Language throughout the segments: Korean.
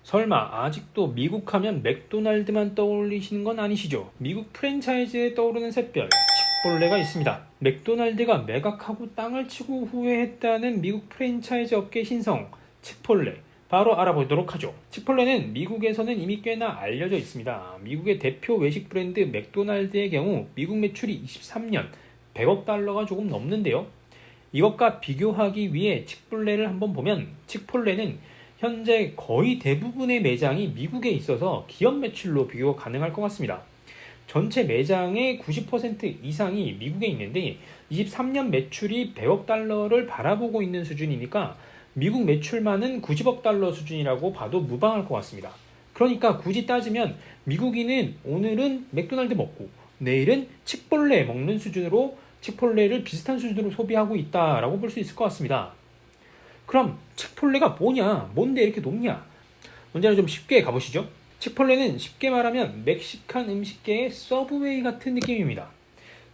설마 아직도 미국 하면 맥도날드만 떠올리시는 건 아니시죠? 미국 프랜차이즈에 떠오르는 샛별, 칙폴레가 있습니다. 맥도날드가 매각하고 땅을 치고 후회했다는 미국 프랜차이즈 업계 신성, 칙폴레. 바로 알아보도록 하죠. 칙폴레는 미국에서는 이미 꽤나 알려져 있습니다. 미국의 대표 외식 브랜드 맥도날드의 경우 미국 매출이 23년 100억 달러가 조금 넘는데요. 이것과 비교하기 위해 칙폴레를 한번 보면 칙폴레는 현재 거의 대부분의 매장이 미국에 있어서 기업 매출로 비교가 가능할 것 같습니다. 전체 매장의 90% 이상이 미국에 있는데 23년 매출이 100억 달러를 바라보고 있는 수준이니까 미국 매출만은 90억 달러 수준이라고 봐도 무방할 것 같습니다. 그러니까 굳이 따지면 미국인은 오늘은 맥도날드 먹고 내일은 칙폴레 먹는 수준으로 칙폴레를 비슷한 수준으로 소비하고 있다라고 볼 수 있을 것 같습니다. 그럼 칙폴레가 뭐냐? 뭔데 이렇게 높냐? 먼저 좀 쉽게 가보시죠. 칙폴레는 쉽게 말하면 멕시칸 음식계의 서브웨이 같은 느낌입니다.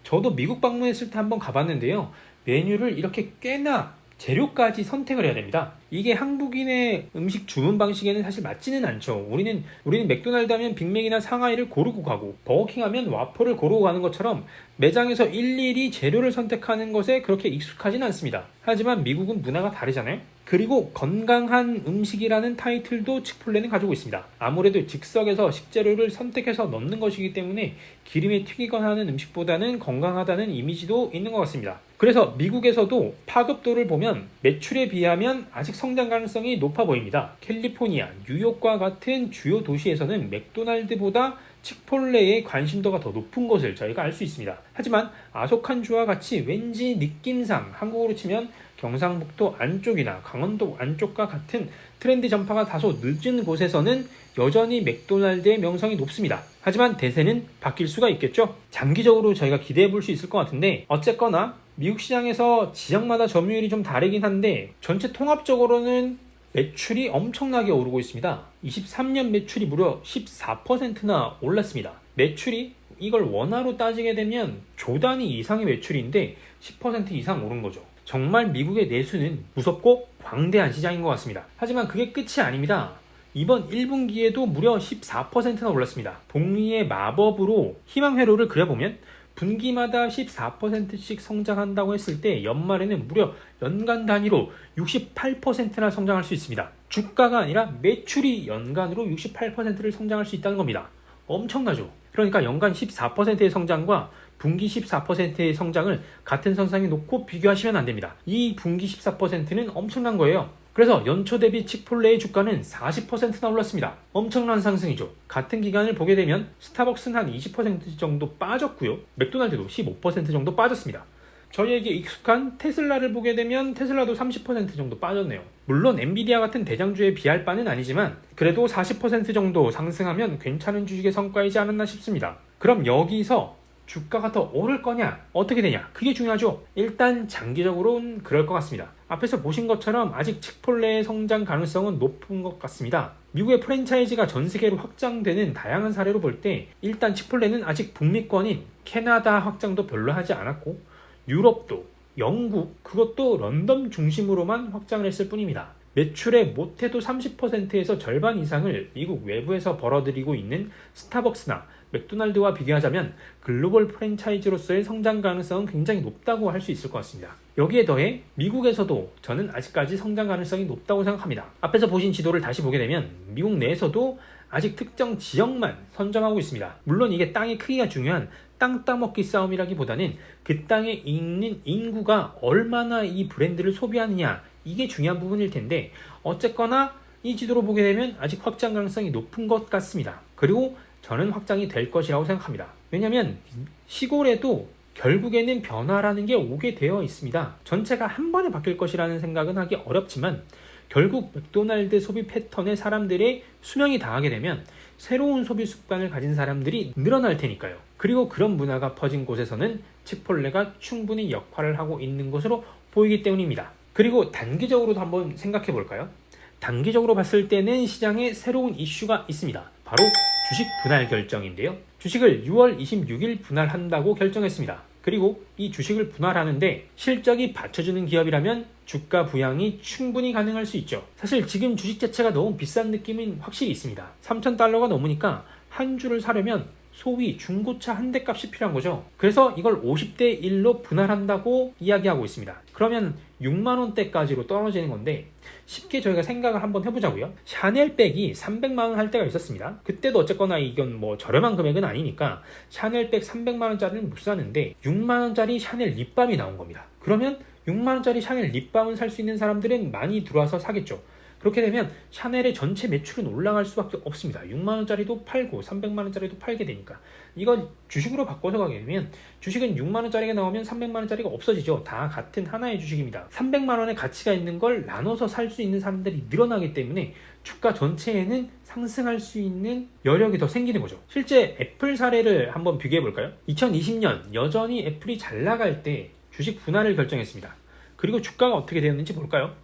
저도 미국 방문했을 때 한번 가봤는데요. 메뉴를 이렇게 꽤나 재료까지 선택을 해야 됩니다. 이게 한국인의 음식 주문 방식에는 사실 맞지는 않죠. 우리는 맥도날드 하면 빅맥이나 상하이를 고르고 가고 버거킹 하면 와퍼를 고르고 가는 것처럼 매장에서 일일이 재료를 선택하는 것에 그렇게 익숙하진 않습니다. 하지만 미국은 문화가 다르잖아요. 그리고 건강한 음식이라는 타이틀도 칙폴레는 가지고 있습니다. 아무래도 즉석에서 식재료를 선택해서 넣는 것이기 때문에 기름에 튀기거나 하는 음식보다는 건강하다는 이미지도 있는 것 같습니다. 그래서 미국에서도 파급도를 보면 매출에 비하면 아직 성장 가능성이 높아 보입니다. 캘리포니아, 뉴욕과 같은 주요 도시에서는 맥도날드보다 칙폴레의 관심도가 더 높은 것을 저희가 알 수 있습니다. 하지만 아소칸주와 같이 왠지 느낌상 한국으로 치면 경상북도 안쪽이나 강원도 안쪽과 같은 트렌드 전파가 다소 늦은 곳에서는 여전히 맥도날드의 명성이 높습니다. 하지만 대세는 바뀔 수가 있겠죠. 장기적으로 저희가 기대해 볼 수 있을 것 같은데 어쨌거나 미국 시장에서 지역마다 점유율이 좀 다르긴 한데 전체 통합적으로는 매출이 엄청나게 오르고 있습니다. 23년 매출이 무려 14%나 올랐습니다. 매출이 이걸 원화로 따지게 되면 조 단위 이상의 매출인데 10% 이상 오른 거죠. 정말 미국의 내수는 무섭고 광대한 시장인 것 같습니다. 하지만 그게 끝이 아닙니다. 이번 1분기에도 무려 14%나 올랐습니다. 복리의 마법으로 희망회로를 그려보면 분기마다 14%씩 성장한다고 했을 때 연말에는 무려 연간 단위로 68%나 성장할 수 있습니다. 주가가 아니라 매출이 연간으로 68%를 성장할 수 있다는 겁니다. 엄청나죠? 그러니까 연간 14%의 성장과 분기 14%의 성장을 같은 선상에 놓고 비교하시면 안 됩니다. 이 분기 14%는 엄청난 거예요. 그래서 연초 대비 칙폴레의 주가는 40%나 올랐습니다. 엄청난 상승이죠. 같은 기간을 보게 되면 스타벅스는 한 20% 정도 빠졌고요. 맥도날드도 15% 정도 빠졌습니다. 저희에게 익숙한 테슬라를 보게 되면 테슬라도 30% 정도 빠졌네요. 물론 엔비디아 같은 대장주에 비할 바는 아니지만 그래도 40% 정도 상승하면 괜찮은 주식의 성과이지 않았나 싶습니다. 그럼 여기서 주가가 더 오를 거냐? 어떻게 되냐? 그게 중요하죠. 일단 장기적으로는 그럴 것 같습니다. 앞에서 보신 것처럼 아직 칙폴레의 성장 가능성은 높은 것 같습니다. 미국의 프랜차이즈가 전 세계로 확장되는 다양한 사례로 볼 때 일단 칙폴레는 아직 북미권인 캐나다 확장도 별로 하지 않았고 유럽도, 영국, 그것도 런던 중심으로만 확장을 했을 뿐입니다. 매출의 못해도 30%에서 절반 이상을 미국 외부에서 벌어들이고 있는 스타벅스나 맥도날드와 비교하자면 글로벌 프랜차이즈로서의 성장 가능성은 굉장히 높다고 할 수 있을 것 같습니다. 여기에 더해 미국에서도 저는 아직까지 성장 가능성이 높다고 생각합니다. 앞에서 보신 지도를 다시 보게 되면 미국 내에서도 아직 특정 지역만 선점하고 있습니다. 물론 이게 땅의 크기가 중요한 땅 따먹기 싸움이라기보다는 그 땅에 있는 인구가 얼마나 이 브랜드를 소비하느냐 이게 중요한 부분일 텐데 어쨌거나 이 지도로 보게 되면 아직 확장 가능성이 높은 것 같습니다. 그리고 저는 확장이 될 것이라고 생각합니다. 왜냐하면 시골에도 결국에는 변화라는 게 오게 되어 있습니다. 전체가 한 번에 바뀔 것이라는 생각은 하기 어렵지만 결국 맥도날드 소비 패턴에 사람들의 수명이 다하게 되면 새로운 소비 습관을 가진 사람들이 늘어날 테니까요. 그리고 그런 문화가 퍼진 곳에서는 칙폴레가 충분히 역할을 하고 있는 것으로 보이기 때문입니다. 그리고 단기적으로도 한번 생각해 볼까요? 단기적으로 봤을 때는 시장에 새로운 이슈가 있습니다. 바로 주식 분할 결정인데요. 주식을 6월 26일 분할한다고 결정했습니다. 그리고 이 주식을 분할하는데 실적이 받쳐주는 기업이라면 주가 부양이 충분히 가능할 수 있죠. 사실 지금 주식 자체가 너무 비싼 느낌은 확실히 있습니다. 3,000달러가 넘으니까 한 주를 사려면 소위 중고차 한 대 값이 필요한 거죠. 그래서 이걸 50대 1로 분할한다고 이야기하고 있습니다. 그러면 6만원대까지로 떨어지는 건데 쉽게 저희가 생각을 한번 해보자고요. 샤넬백이 300만원 할 때가 있었습니다. 그때도 어쨌거나 이건 뭐 저렴한 금액은 아니니까 샤넬백 300만원짜리는 못 사는데 6만원짜리 샤넬 립밤이 나온 겁니다. 그러면 6만원짜리 샤넬 립밤을 살 수 있는 사람들은 많이 들어와서 사겠죠. 그렇게 되면 샤넬의 전체 매출은 올라갈 수밖에 없습니다. 6만원짜리도 팔고 300만원짜리도 팔게 되니까. 이건 주식으로 바꿔서 가게 되면 주식은 6만원짜리가 나오면 300만원짜리가 없어지죠. 다 같은 하나의 주식입니다. 300만원의 가치가 있는 걸 나눠서 살 수 있는 사람들이 늘어나기 때문에 주가 전체에는 상승할 수 있는 여력이 더 생기는 거죠. 실제 애플 사례를 한번 비교해 볼까요? 2020년 여전히 애플이 잘 나갈 때 주식 분할을 결정했습니다. 그리고 주가가 어떻게 되었는지 볼까요?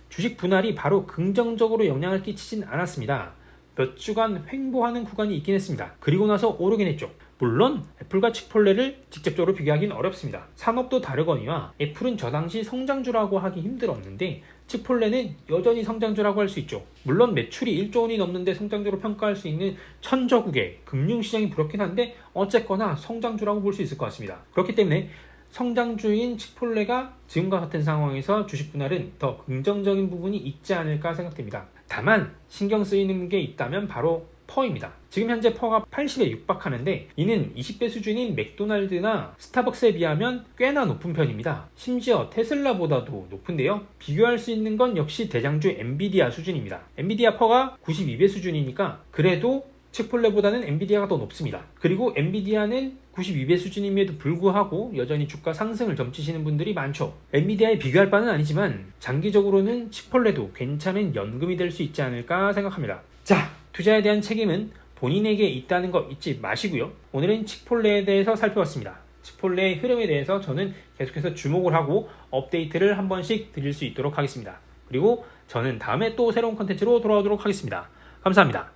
주식 분할이 바로 긍정적으로 영향을 끼치진 않았습니다. 몇 주간 횡보하는 구간이 있긴 했습니다. 그리고 나서 오르긴 했죠. 물론 애플과 치폴레를 직접적으로 비교하기는 어렵습니다. 산업도 다르거니와 애플은 저 당시 성장주라고 하기 힘들었는데 치폴레는 여전히 성장주라고 할 수 있죠. 물론 매출이 1조 원이 넘는데 성장주로 평가할 수 있는 천저국의 금융시장이 부럽긴 한데 어쨌거나 성장주라고 볼 수 있을 것 같습니다. 그렇기 때문에 성장주인 치폴레가 지금과 같은 상황에서 주식 분할은 더 긍정적인 부분이 있지 않을까 생각됩니다. 다만 신경 쓰이는 게 있다면 바로 퍼입니다. 지금 현재 퍼가 80에 육박하는데 이는 20배 수준인 맥도날드나 스타벅스에 비하면 꽤나 높은 편입니다. 심지어 테슬라보다도 높은데요. 비교할 수 있는 건 역시 대장주 엔비디아 수준입니다. 엔비디아 퍼가 92배 수준이니까 그래도 치폴레보다는 엔비디아가 더 높습니다. 그리고 엔비디아는 92배 수준임에도 불구하고 여전히 주가 상승을 점치시는 분들이 많죠. 엔비디아에 비교할 바는 아니지만 장기적으로는 치폴레도 괜찮은 연금이 될 수 있지 않을까 생각합니다. 자, 투자에 대한 책임은 본인에게 있다는 거 잊지 마시고요. 오늘은 치폴레에 대해서 살펴봤습니다. 치폴레의 흐름에 대해서 저는 계속해서 주목을 하고 업데이트를 한 번씩 드릴 수 있도록 하겠습니다. 그리고 저는 다음에 또 새로운 컨텐츠로 돌아오도록 하겠습니다. 감사합니다.